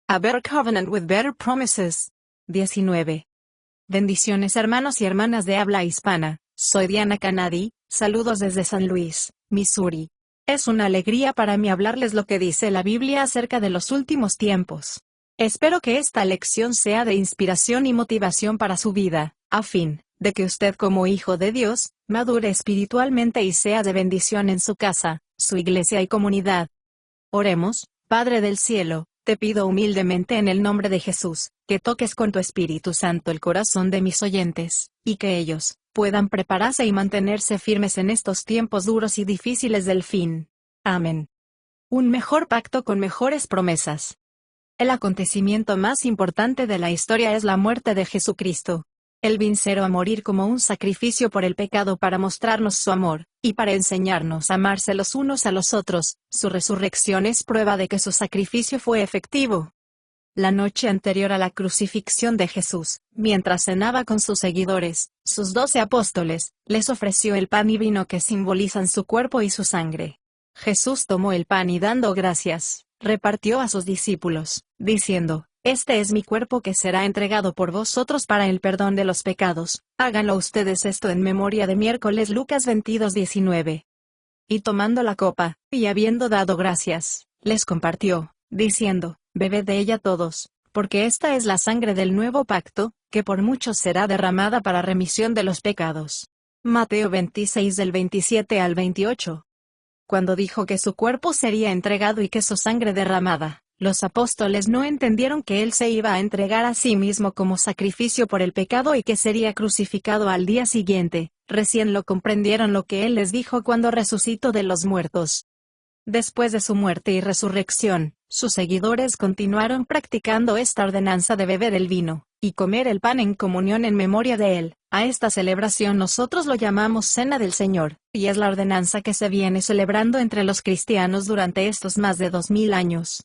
A better covenant with better promises. 19. Bendiciones hermanos y hermanas de habla hispana, soy Diana Canadi, saludos desde San Luis, Missouri. Es una alegría para mí hablarles lo que dice la Biblia acerca de los últimos tiempos. Espero que esta lección sea de inspiración y motivación para su vida, a fin de que usted como hijo de Dios, madure espiritualmente y sea de bendición en su casa, su iglesia y comunidad. Oremos. Padre del cielo, te pido humildemente en el nombre de Jesús, que toques con tu Espíritu Santo el corazón de mis oyentes, y que ellos puedan prepararse y mantenerse firmes en estos tiempos duros y difíciles del fin. Amén. Un mejor pacto con mejores promesas. El acontecimiento más importante de la historia es la muerte de Jesucristo. Él vino a morir como un sacrificio por el pecado para mostrarnos su amor, y para enseñarnos a amarse los unos a los otros. Su resurrección es prueba de que su sacrificio fue efectivo. La noche anterior a la crucifixión de Jesús, mientras cenaba con sus seguidores, sus 12 apóstoles, les ofreció el pan y vino que simbolizan su cuerpo y su sangre. Jesús tomó el pan y dando gracias, repartió a sus discípulos, diciendo: Este es mi cuerpo que será entregado por vosotros para el perdón de los pecados, háganlo ustedes esto en memoria de mí. Lucas 22:19. Y tomando la copa, y habiendo dado gracias, les compartió, diciendo: Bebed de ella todos, porque esta es la sangre del nuevo pacto, que por muchos será derramada para remisión de los pecados. Mateo 26 del 27 al 28. Cuando dijo que su cuerpo sería entregado y que su sangre derramada, los apóstoles no entendieron que él se iba a entregar a sí mismo como sacrificio por el pecado y que sería crucificado al día siguiente. Recién lo comprendieron lo que él les dijo cuando resucitó de los muertos. Después de su muerte y resurrección, sus seguidores continuaron practicando esta ordenanza de beber el vino y comer el pan en comunión en memoria de él. A esta celebración nosotros lo llamamos Cena del Señor, y es la ordenanza que se viene celebrando entre los cristianos durante estos más de 2000 años.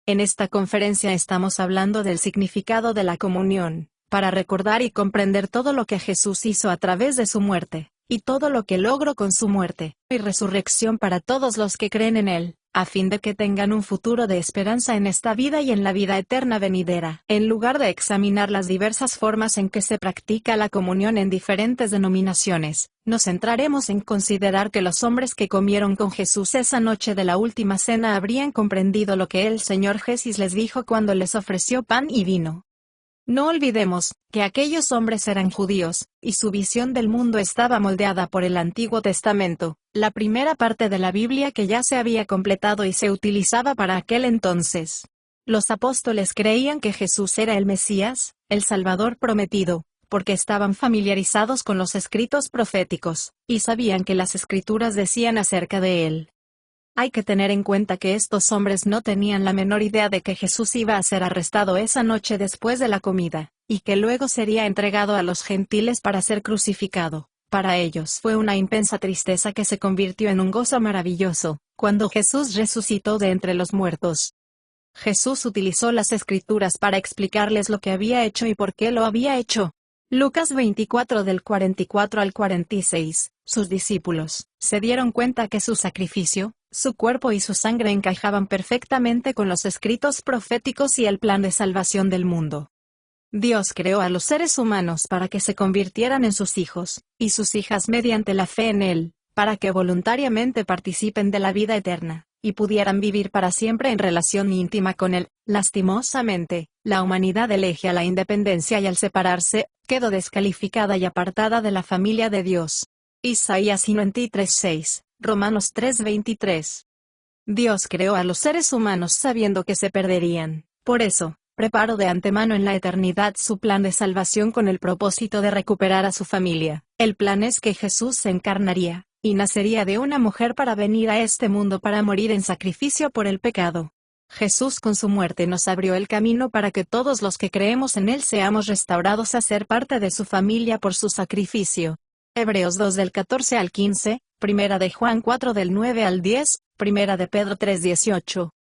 En esta conferencia estamos hablando del significado de la comunión, para recordar y comprender todo lo que Jesús hizo a través de su muerte, y todo lo que logró con su muerte y resurrección para todos los que creen en él, a fin de que tengan un futuro de esperanza en esta vida y en la vida eterna venidera. En lugar de examinar las diversas formas en que se practica la comunión en diferentes denominaciones, nos centraremos en considerar que los hombres que comieron con Jesús esa noche de la última cena habrían comprendido lo que el Señor Jesús les dijo cuando les ofreció pan y vino. No olvidemos que aquellos hombres eran judíos, y su visión del mundo estaba moldeada por el Antiguo Testamento, la primera parte de la Biblia que ya se había completado y se utilizaba para aquel entonces. Los apóstoles creían que Jesús era el Mesías, el Salvador prometido, porque estaban familiarizados con los escritos proféticos, y sabían que las Escrituras decían acerca de él. Hay que tener en cuenta que estos hombres no tenían la menor idea de que Jesús iba a ser arrestado esa noche después de la comida, y que luego sería entregado a los gentiles para ser crucificado. Para ellos fue una inmensa tristeza que se convirtió en un gozo maravilloso, cuando Jesús resucitó de entre los muertos. Jesús utilizó las Escrituras para explicarles lo que había hecho y por qué lo había hecho. Lucas 24 del 44 al 46, sus discípulos se dieron cuenta que su sacrificio, su cuerpo y su sangre encajaban perfectamente con los escritos proféticos y el plan de salvación del mundo. Dios creó a los seres humanos para que se convirtieran en sus hijos, y sus hijas mediante la fe en Él, para que voluntariamente participen de la vida eterna, y pudieran vivir para siempre en relación íntima con Él. Lastimosamente, la humanidad elige a la independencia y al separarse, quedó descalificada y apartada de la familia de Dios. Isaías 53:6, Romanos 3:23. Dios creó a los seres humanos sabiendo que se perderían. Por eso, preparó de antemano en la eternidad su plan de salvación con el propósito de recuperar a su familia. El plan es que Jesús se encarnaría, y nacería de una mujer para venir a este mundo para morir en sacrificio por el pecado. Jesús con su muerte nos abrió el camino para que todos los que creemos en Él seamos restaurados a ser parte de su familia por su sacrificio. Hebreos 2 del 14 al 15, Primera de Juan 4 del 9 al 10, Primera de Pedro 3:18.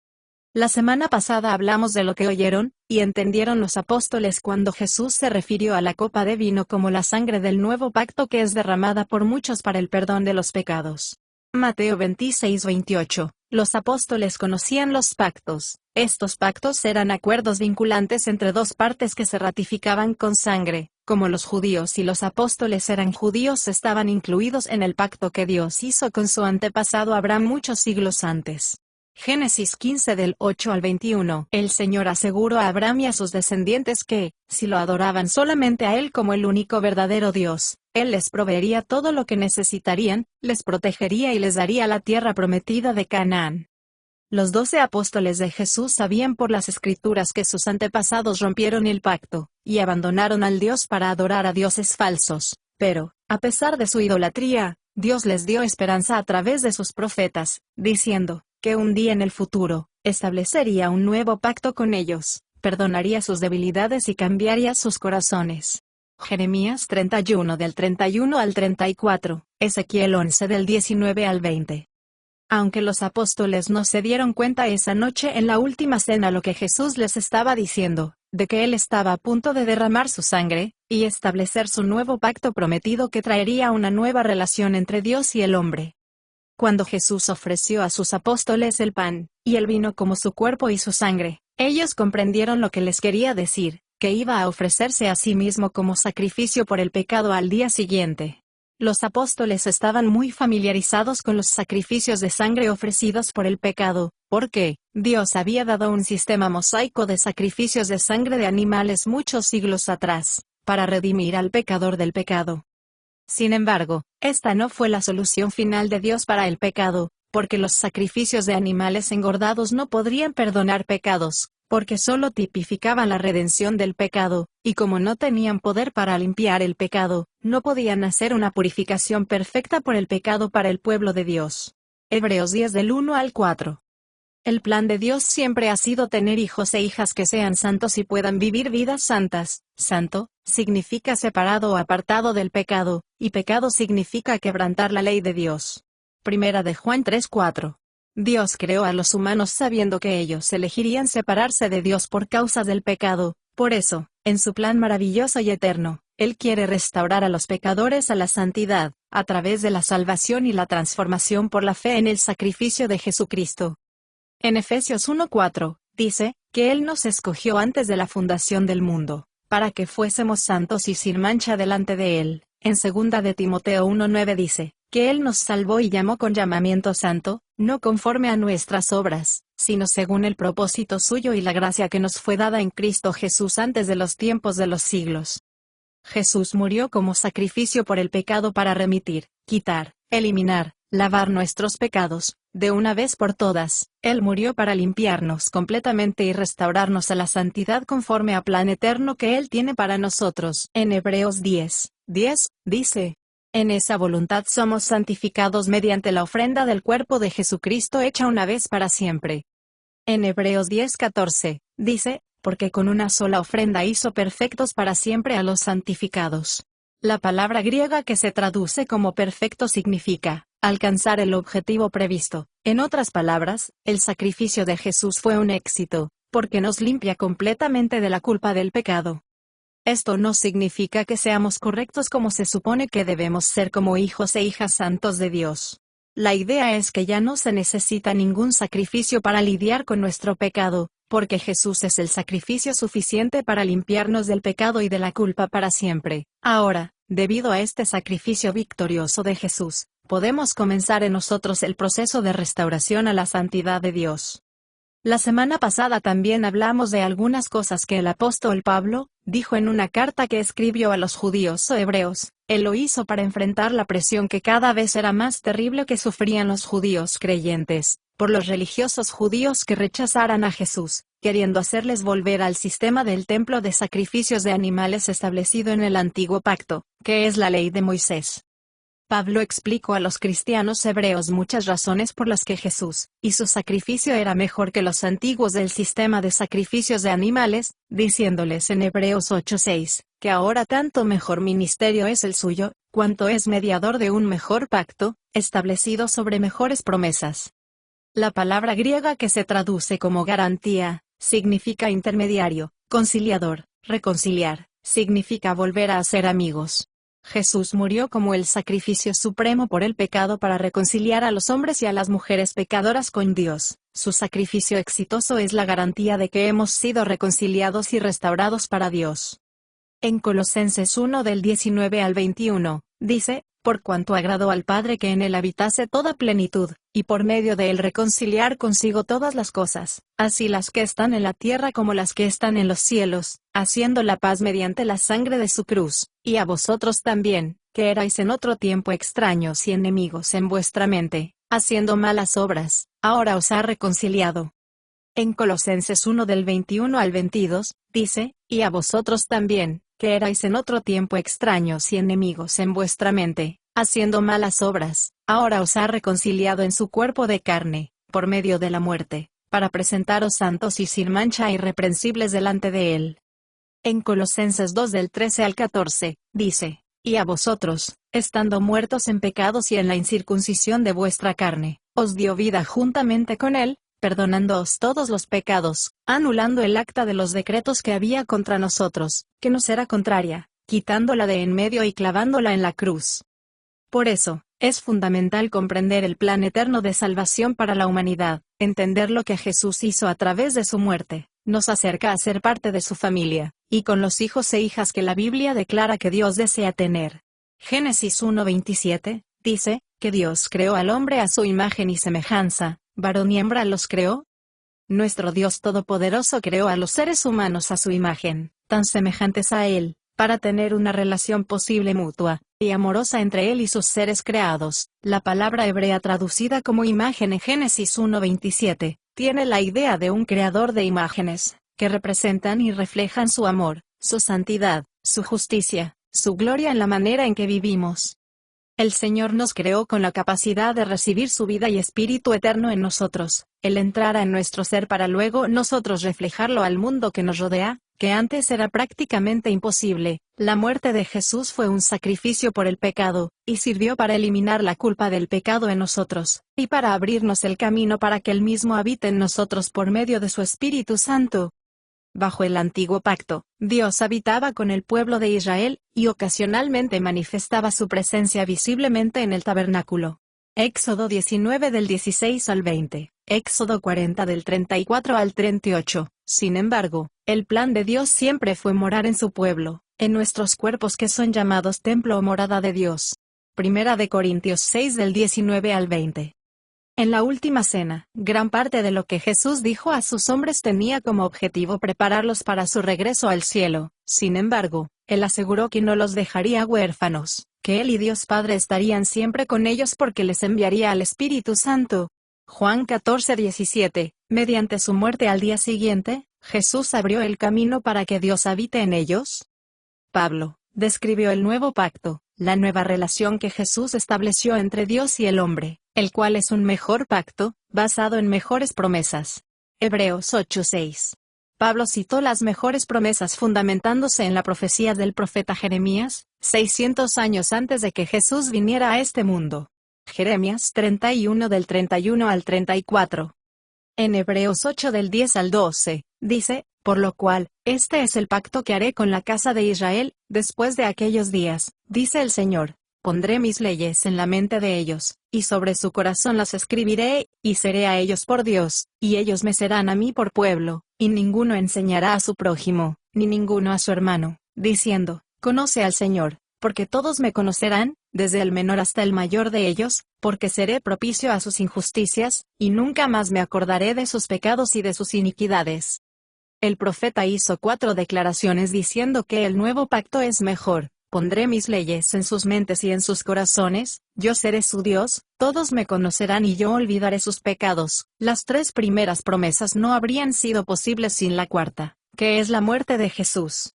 La semana pasada hablamos de lo que oyeron y entendieron los apóstoles cuando Jesús se refirió a la copa de vino como la sangre del nuevo pacto que es derramada por muchos para el perdón de los pecados. Mateo 26:28, Los apóstoles conocían los pactos. Estos pactos eran acuerdos vinculantes entre dos partes que se ratificaban con sangre. Como los judíos y los apóstoles eran judíos, estaban incluidos en el pacto que Dios hizo con su antepasado Abraham muchos siglos antes. Génesis 15 del 8 al 21. El Señor aseguró a Abraham y a sus descendientes que, si lo adoraban solamente a Él como el único verdadero Dios, Él les proveería todo lo que necesitarían, les protegería y les daría la tierra prometida de Canaán. Los 12 apóstoles de Jesús sabían por las Escrituras que sus antepasados rompieron el pacto, y abandonaron al Dios para adorar a dioses falsos, pero, a pesar de su idolatría, Dios les dio esperanza a través de sus profetas, diciendo que un día en el futuro, establecería un nuevo pacto con ellos, perdonaría sus debilidades y cambiaría sus corazones. Jeremías 31 del 31 al 34, Ezequiel 11 del 19 al 20. Aunque los apóstoles no se dieron cuenta esa noche en la última cena lo que Jesús les estaba diciendo, de que Él estaba a punto de derramar su sangre, y establecer su nuevo pacto prometido que traería una nueva relación entre Dios y el hombre. Cuando Jesús ofreció a sus apóstoles el pan y el vino como su cuerpo y su sangre, ellos comprendieron lo que les quería decir, que iba a ofrecerse a sí mismo como sacrificio por el pecado al día siguiente. Los apóstoles estaban muy familiarizados con los sacrificios de sangre ofrecidos por el pecado, porque Dios había dado un sistema mosaico de sacrificios de sangre de animales muchos siglos atrás, para redimir al pecador del pecado. Sin embargo, esta no fue la solución final de Dios para el pecado, porque los sacrificios de animales engordados no podrían perdonar pecados, porque solo tipificaban la redención del pecado, y como no tenían poder para limpiar el pecado, no podían hacer una purificación perfecta por el pecado para el pueblo de Dios. Hebreos 10 del 1 al 4. El plan de Dios siempre ha sido tener hijos e hijas que sean santos y puedan vivir vidas santas. Santo significa separado o apartado del pecado, y pecado significa quebrantar la ley de Dios. Primera de Juan 3:4. Dios creó a los humanos sabiendo que ellos elegirían separarse de Dios por causa del pecado. Por eso, en su plan maravilloso y eterno, Él quiere restaurar a los pecadores a la santidad, a través de la salvación y la transformación por la fe en el sacrificio de Jesucristo. En Efesios 1:4, dice, que Él nos escogió antes de la fundación del mundo, para que fuésemos santos y sin mancha delante de Él. En 2 de Timoteo 1:9 dice, que Él nos salvó y llamó con llamamiento santo, no conforme a nuestras obras, sino según el propósito suyo y la gracia que nos fue dada en Cristo Jesús antes de los tiempos de los siglos. Jesús murió como sacrificio por el pecado para remitir, quitar, eliminar, lavar nuestros pecados, de una vez por todas. Él murió para limpiarnos completamente y restaurarnos a la santidad conforme a plan eterno que Él tiene para nosotros. En Hebreos 10:10, dice, en esa voluntad somos santificados mediante la ofrenda del cuerpo de Jesucristo hecha una vez para siempre. En Hebreos 10:14, dice, porque con una sola ofrenda hizo perfectos para siempre a los santificados. La palabra griega que se traduce como perfecto significa alcanzar el objetivo previsto. En otras palabras, el sacrificio de Jesús fue un éxito, porque nos limpia completamente de la culpa del pecado. Esto no significa que seamos correctos como se supone que debemos ser como hijos e hijas santos de Dios. La idea es que ya no se necesita ningún sacrificio para lidiar con nuestro pecado, porque Jesús es el sacrificio suficiente para limpiarnos del pecado y de la culpa para siempre. Ahora, debido a este sacrificio victorioso de Jesús, podemos comenzar en nosotros el proceso de restauración a la santidad de Dios. La semana pasada también hablamos de algunas cosas que el apóstol Pablo dijo en una carta que escribió a los judíos o hebreos. Él lo hizo para enfrentar la presión que cada vez era más terrible que sufrían los judíos creyentes, por los religiosos judíos que rechazaran a Jesús, queriendo hacerles volver al sistema del templo de sacrificios de animales establecido en el antiguo pacto, que es la ley de Moisés. Pablo explicó a los cristianos hebreos muchas razones por las que Jesús y su sacrificio era mejor que los antiguos del sistema de sacrificios de animales, diciéndoles en Hebreos 8:6, que ahora tanto mejor ministerio es el suyo, cuanto es mediador de un mejor pacto, establecido sobre mejores promesas. La palabra griega que se traduce como garantía, significa intermediario, conciliador, reconciliar, significa volver a ser amigos. Jesús murió como el sacrificio supremo por el pecado para reconciliar a los hombres y a las mujeres pecadoras con Dios. Su sacrificio exitoso es la garantía de que hemos sido reconciliados y restaurados para Dios. En Colosenses 1 del 19 al 21, dice, por cuanto agradó al Padre que en él habitase toda plenitud, y por medio de él reconciliar consigo todas las cosas, así las que están en la tierra como las que están en los cielos, haciendo la paz mediante la sangre de su cruz, y a vosotros también, que erais en otro tiempo extraños y enemigos en vuestra mente, haciendo malas obras, ahora os ha reconciliado. En Colosenses 1 del 21 al 22, dice, y a vosotros también, que erais en otro tiempo extraños y enemigos en vuestra mente, haciendo malas obras, ahora os ha reconciliado en su cuerpo de carne, por medio de la muerte, para presentaros santos y sin mancha e irreprensibles delante de él. En Colosenses 2 del 13 al 14, dice, y a vosotros, estando muertos en pecados y en la incircuncisión de vuestra carne, os dio vida juntamente con él, perdonándoos todos los pecados, anulando el acta de los decretos que había contra nosotros, que nos era contraria, quitándola de en medio y clavándola en la cruz. Por eso, es fundamental comprender el plan eterno de salvación para la humanidad, entender lo que Jesús hizo a través de su muerte, nos acerca a ser parte de su familia, y con los hijos e hijas que la Biblia declara que Dios desea tener. Génesis 1:27, dice, que Dios creó al hombre a su imagen y semejanza, varón y hembra los creó. Nuestro Dios Todopoderoso creó a los seres humanos a su imagen, tan semejantes a Él, para tener una relación posible mutua y amorosa entre Él y sus seres creados. La palabra hebrea traducida como imagen en Génesis 1:27, tiene la idea de un creador de imágenes, que representan y reflejan su amor, su santidad, su justicia, su gloria en la manera en que vivimos. El Señor nos creó con la capacidad de recibir su vida y espíritu eterno en nosotros. Él entrara en nuestro ser para luego nosotros reflejarlo al mundo que nos rodea, que antes era prácticamente imposible. La muerte de Jesús fue un sacrificio por el pecado, y sirvió para eliminar la culpa del pecado en nosotros, y para abrirnos el camino para que Él mismo habite en nosotros por medio de su Espíritu Santo. Bajo el antiguo pacto, Dios habitaba con el pueblo de Israel, y ocasionalmente manifestaba su presencia visiblemente en el tabernáculo. Éxodo 19 del 16 al 20, Éxodo 40 del 34 al 38. Sin embargo, el plan de Dios siempre fue morar en su pueblo, en nuestros cuerpos que son llamados templo o morada de Dios. Primera de Corintios 6 del 19 al 20. En la última cena, gran parte de lo que Jesús dijo a sus hombres tenía como objetivo prepararlos para su regreso al cielo. Sin embargo, Él aseguró que no los dejaría huérfanos, que Él y Dios Padre estarían siempre con ellos porque les enviaría al Espíritu Santo. Juan 14:17, mediante su muerte al día siguiente, Jesús abrió el camino para que Dios habite en ellos. Pablo describió el nuevo pacto, la nueva relación que Jesús estableció entre Dios y el hombre, el cual es un mejor pacto, basado en mejores promesas. Hebreos 8:6. Pablo citó las mejores promesas fundamentándose en la profecía del profeta Jeremías, 600 años antes de que Jesús viniera a este mundo. Jeremías 31 del 31 al 34. En Hebreos 8 del 10 al 12, dice, por lo cual, este es el pacto que haré con la casa de Israel, después de aquellos días, dice el Señor. Pondré mis leyes en la mente de ellos, y sobre su corazón las escribiré, y seré a ellos por Dios, y ellos me serán a mí por pueblo, y ninguno enseñará a su prójimo, ni ninguno a su hermano, diciendo, conoce al Señor, porque todos me conocerán, desde el menor hasta el mayor de ellos, porque seré propicio a sus injusticias, y nunca más me acordaré de sus pecados y de sus iniquidades. El profeta hizo 4 declaraciones diciendo que el nuevo pacto es mejor. Pondré mis leyes en sus mentes y en sus corazones, yo seré su Dios, todos me conocerán y yo olvidaré sus pecados. Las 3 primeras promesas no habrían sido posibles sin la cuarta, que es la muerte de Jesús.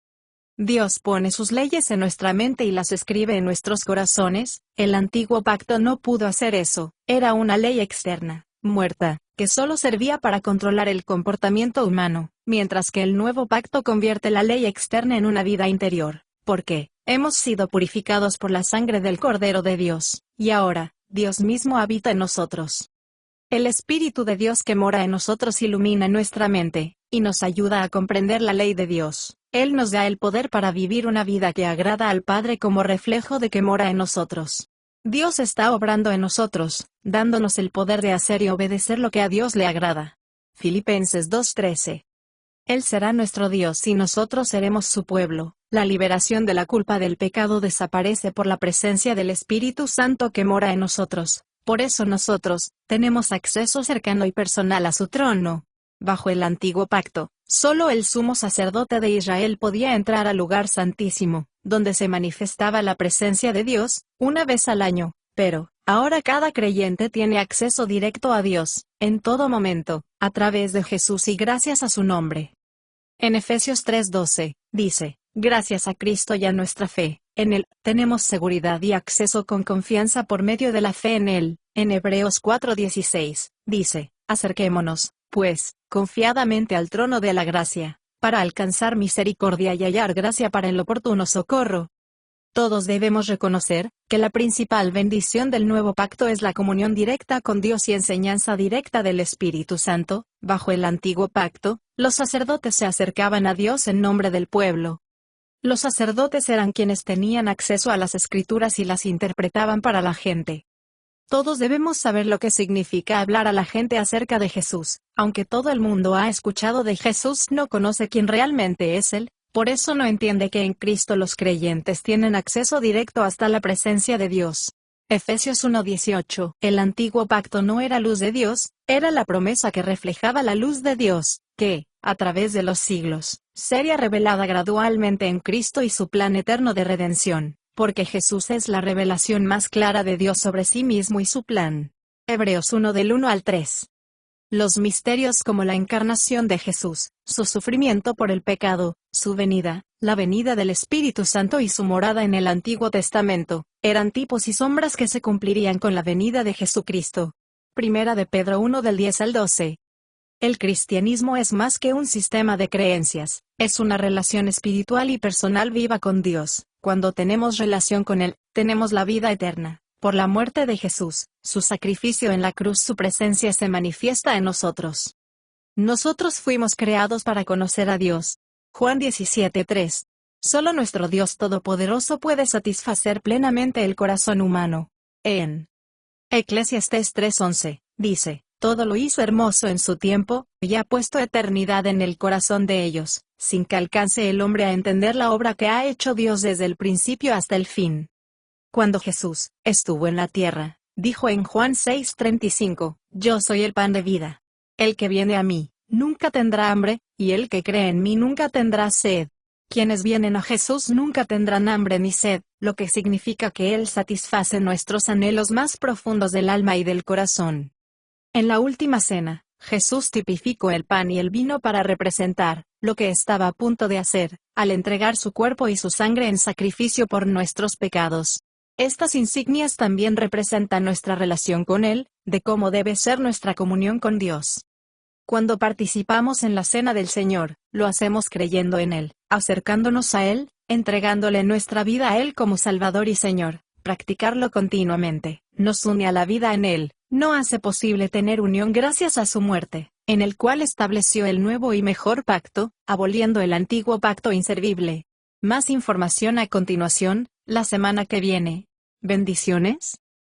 Dios pone sus leyes en nuestra mente y las escribe en nuestros corazones. El antiguo pacto no pudo hacer eso, era una ley externa, muerta, que solo servía para controlar el comportamiento humano, mientras que el nuevo pacto convierte la ley externa en una vida interior. ¿Por qué? Hemos sido purificados por la sangre del Cordero de Dios, y ahora, Dios mismo habita en nosotros. El Espíritu de Dios que mora en nosotros ilumina nuestra mente, y nos ayuda a comprender la ley de Dios. Él nos da el poder para vivir una vida que agrada al Padre como reflejo de que mora en nosotros. Dios está obrando en nosotros, dándonos el poder de hacer y obedecer lo que a Dios le agrada. Filipenses 2:13. Él será nuestro Dios y nosotros seremos su pueblo. La liberación de la culpa del pecado desaparece por la presencia del Espíritu Santo que mora en nosotros. Por eso nosotros tenemos acceso cercano y personal a su trono. Bajo el antiguo pacto, solo el sumo sacerdote de Israel podía entrar al lugar santísimo, donde se manifestaba la presencia de Dios, una vez al año, pero ahora cada creyente tiene acceso directo a Dios, en todo momento, a través de Jesús y gracias a su nombre. En Efesios 3:12, dice, gracias a Cristo y a nuestra fe, en Él, tenemos seguridad y acceso con confianza por medio de la fe en Él. En Hebreos 4:16, dice, acerquémonos, pues, confiadamente al trono de la gracia, para alcanzar misericordia y hallar gracia para el oportuno socorro. Todos debemos reconocer que la principal bendición del nuevo pacto es la comunión directa con Dios y enseñanza directa del Espíritu Santo. Bajo el antiguo pacto, los sacerdotes se acercaban a Dios en nombre del pueblo. Los sacerdotes eran quienes tenían acceso a las Escrituras y las interpretaban para la gente. Todos debemos saber lo que significa hablar a la gente acerca de Jesús. Aunque todo el mundo ha escuchado de Jesús, no conoce quién realmente es Él. Por eso no entiende que en Cristo los creyentes tienen acceso directo hasta la presencia de Dios. Efesios 1:18. El antiguo pacto no era luz de Dios, era la promesa que reflejaba la luz de Dios, que, a través de los siglos, sería revelada gradualmente en Cristo y su plan eterno de redención, porque Jesús es la revelación más clara de Dios sobre sí mismo y su plan. Hebreos 1 del 1 al 3. Los misterios como la encarnación de Jesús, su sufrimiento por el pecado, su venida, la venida del Espíritu Santo y su morada en el Antiguo Testamento, eran tipos y sombras que se cumplirían con la venida de Jesucristo. Primera de Pedro 1 del 10 al 12. El cristianismo es más que un sistema de creencias, es una relación espiritual y personal viva con Dios. Cuando tenemos relación con Él, tenemos la vida eterna. Por la muerte de Jesús, su sacrificio en la cruz, su presencia se manifiesta en nosotros. Nosotros fuimos creados para conocer a Dios. Juan 17:3. Solo nuestro Dios Todopoderoso puede satisfacer plenamente el corazón humano. En Eclesiastés 3:11, dice, todo lo hizo hermoso en su tiempo, y ha puesto eternidad en el corazón de ellos, sin que alcance el hombre a entender la obra que ha hecho Dios desde el principio hasta el fin. Cuando Jesús estuvo en la tierra, dijo en Juan 6:35, yo soy el pan de vida. El que viene a mí, nunca tendrá hambre, y el que cree en mí nunca tendrá sed. Quienes vienen a Jesús nunca tendrán hambre ni sed, lo que significa que Él satisface nuestros anhelos más profundos del alma y del corazón. En la última cena, Jesús tipificó el pan y el vino para representar lo que estaba a punto de hacer, al entregar su cuerpo y su sangre en sacrificio por nuestros pecados. Estas insignias también representan nuestra relación con Él, de cómo debe ser nuestra comunión con Dios. Cuando participamos en la cena del Señor, lo hacemos creyendo en Él, acercándonos a Él, entregándole nuestra vida a Él como Salvador y Señor. Practicarlo continuamente nos une a la vida en Él, no hace posible tener unión gracias a su muerte, en el cual estableció el nuevo y mejor pacto, aboliendo el antiguo pacto inservible. Más información a continuación, la semana que viene. Bendiciones.